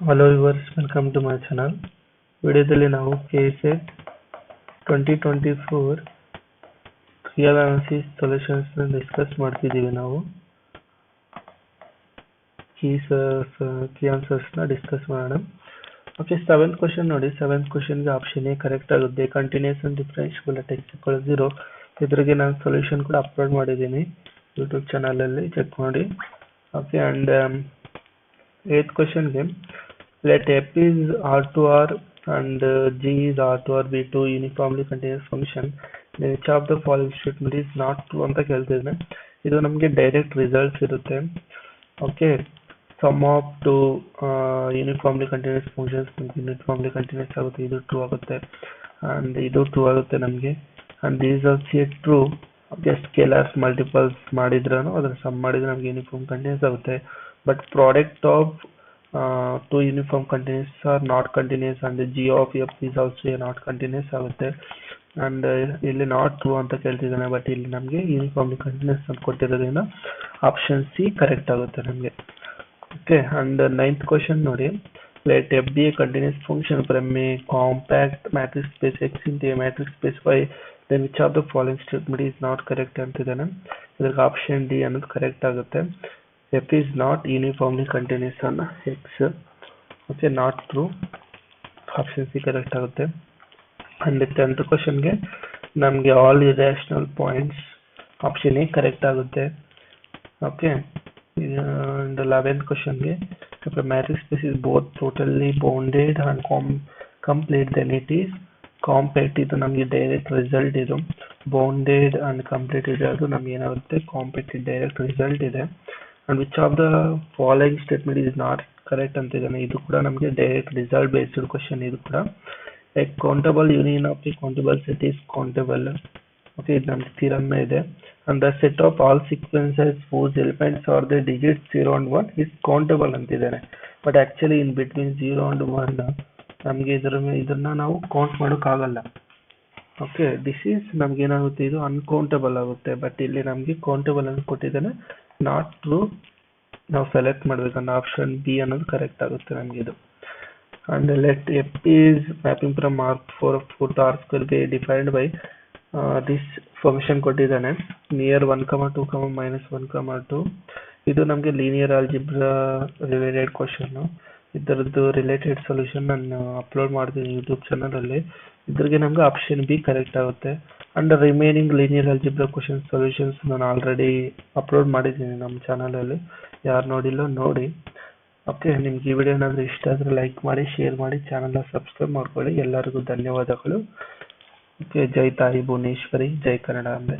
Hello viewers, welcome to my channel. ವಿಡಿಯೋದಲ್ಲಿ ನಾವು KSET 2024 real analysis solutions discuss ಮಾಡ್ತಿದ್ದೀವಿ. ನಾವು ಕೀ ಆನ್ಸರ್ಸ್ನ ಡಿಸ್ಕಸ್ ಮಾಡೋಣ. ಓಕೆ, 7th ಕ್ವಶನ್ ನೋಡಿ. 7th ಕ್ವಶನ್ಗೆ ಆಪ್ಷನ್ ಎ ಕರೆಕ್ಟ್ ಆಗುತ್ತೆ. Continuous and differentiable at x = 0. ಇದ್ರಿಗೆ ನಾನು ಸೊಲ್ಯೂಷನ್ ಕೂಡ ಅಪ್ಲೋಡ್ ಮಾಡಿದ್ದೀನಿ ಯೂಟ್ಯೂಬ್ ಚಾನಲಲ್ಲಿ, ಚೆಕ್ ಮಾಡಿ. ಓಕೆ, ಅಂಡ್ 8th ಕ್ವಶನ್ಗೆ let f is R2R and G is R2R be two uniformly continuous function, then which of the following statement is not true ಅಂತ ಕೇಳ್ತಿದ್ದಾನೆ. ಇದು ನಮಗೆ ಡೈರೆಕ್ಟ್ ರಿಸಲ್ಟ್ಸ್ ಇರುತ್ತೆ. Okay, sum of two uniformly continuous functions uniformly continuous ಆಗುತ್ತೆ, ಇದು true ಆಗುತ್ತೆ, and ಇದು true ಆಗುತ್ತೆ ನಮಗೆ. And these also true. Okay, scalars multiples ಮಾಡಿದ್ರೂ ಅದನ್ನ ಸಮ್ ಮಾಡಿದ್ರೆ ನಮಗೆ ಯೂನಿಫಾರ್ಮ್ ಕಂಟಿನ್ಯೂಸ್ ಆಗುತ್ತೆ. But product of two uniform continuous are not continuous and the g of f is also not continuous ಆಗುತ್ತೆ. ಅಂಡ್ ಇಲ್ಲಿ ನಾಟ್ ಟ್ರೂ ಅಂತ ಕೇಳ್ತಿದ್ದಾನೆ, but ಇಲ್ಲಿ ನಮಗೆ ಯೂನಿಫಾರ್ಮ್ಲಿ ಕಂಟಿನ್ಯೂಸ್ ಅಂತ ಕೊಟ್ಟಿರೋದ್ರಿಂದ ಆಪ್ಷನ್ ಸಿ ಕರೆಕ್ಟ್ ಆಗುತ್ತೆ ನಮಗೆ. ಓಕೆ, ಅಂಡ್ 9th ಕ್ವಶನ್ ನೋಡಿ. Let f be a continuous function from a compact matrix space X into a matrix space Y, then which of the following statement is not correct ಅಂತಿದ್ದಾನೆ. ಇದಕ್ಕೆ option D ಅನ್ನೋದು correct ಆಗುತ್ತೆ. f is not uniformly continuous on x. okay, not true. Option C correct ಆಗುತ್ತೆ. And 10th ಕ್ವಶನ್ಗೆ ನಮಗೆ all irrational points option A correct ಆಗುತ್ತೆ. Okay, and 11th ಕ್ವಶನ್ಗೆ matrix space is both totally bounded and complete then it is compact. ಇದು ನಮಗೆ direct result. ಇದು bounded and complete ಇದೆ, ಅದು ನಮ್ಗೆ ಏನಾಗುತ್ತೆ ಕಾಂಪ್ಯಾಕ್ಟ್ ಡೈರೆಕ್ಟ್ ರಿಸಲ್ಟ್ ಇದೆ. and which of the following statement is not correct ಅಂತಿದ್ದಾನೆ. ಇದು ಕೂಡ ನಮಗೆ ಡೈರೆಕ್ಟ್ ರಿಸಲ್ಟ್ ಬೇಸ್ಡ್ ಕ್ವಶನ್. ಇದು ಕೂಡ a countable union of a countable set is countable. Okay, ಇದು ನಮ್ಗೆ ಥಿಯರಮ್ ಇದೆ. and the set of all sequences whose elements are the digits 0 and 1 is countable ಅಂತಿದ್ದಾನೆ. But actually in between 0 and 1 ನಮಗೆ ಇದನ್ನ ನಾವು count ಮಾಡೋಕ್ಕಾಗಲ್ಲ. Okay, this is ನಮ್ಗೆ ಏನಾಗುತ್ತೆ, ಇದು ಅನ್ಕೌಂಟಬಲ್ ಆಗುತ್ತೆ. ಬಟ್ ಇಲ್ಲಿ ನಮಗೆ ಕೌಂಟಬಲ್ ಅಂತ ಕೊಟ್ಟಿದ್ದಾನೆ, ನಾಟ್ ಟ್ರೂ. ನಾವು ಸೆಲೆಕ್ಟ್ ಮಾಡಬೇಕಂದ್ರೆ ಆಪ್ಷನ್ ಬಿ ಅನ್ನೋದು ಕರೆಕ್ಟ್ ಆಗುತ್ತೆ ನಮಗೆ ಇದು. And let F is mapping from R4 to R² B defined by this function ಕೊಟ್ಟಿದ್ದಾನೆ ನಿಯರ್ 1, 2, -1, 2. ಇದು ನಮಗೆ ಲೀನಿಯರ್ ಆಲ್ಜಿಬ್ರಾ ರಿಲೇಟೆಡ್ ಕ್ವಶನ್. ಇದರದ್ದು ರಿಲೇಟೆಡ್ ಸೊಲ್ಯೂಷನ್ ನಾನು ಅಪ್ಲೋಡ್ ಮಾಡ್ತೀನಿ ಯೂಟ್ಯೂಬ್ ಚಾನಲಲ್ಲಿ. ಇದ್ರಿಗೆ ನಮ್ಗೆ ಆಪ್ಷನ್ ಬಿ ಕರೆಕ್ಟ್ ಆಗುತ್ತೆ. And remaining linear algebra question solutions ನಾನು ಆಲ್ರೆಡಿ ಅಪ್ಲೋಡ್ ಮಾಡಿದ್ದೀನಿ ನಮ್ಮ ಚಾನಲಲ್ಲಿ. ಯಾರು ನೋಡಿಲ್ಲ ನೋಡಿ. ಓಕೆ, ನಿಮ್ಗೆ ಈ ವಿಡಿಯೋ ಏನಾದರೂ ಇಷ್ಟ ಆದರೆ ಲೈಕ್ ಮಾಡಿ, ಶೇರ್ ಮಾಡಿ, ಚಾನಲ್ನ ಸಬ್ಸ್ಕ್ರೈಬ್ ಮಾಡ್ಕೊಳ್ಳಿ. ಎಲ್ಲರಿಗೂ ಧನ್ಯವಾದಗಳು. ಓಕೆ, ಜೈ ತಾಯಿ ಭುವನೇಶ್ವರಿ, ಜೈ ಕನ್ನಡ ಅಂಬೆ.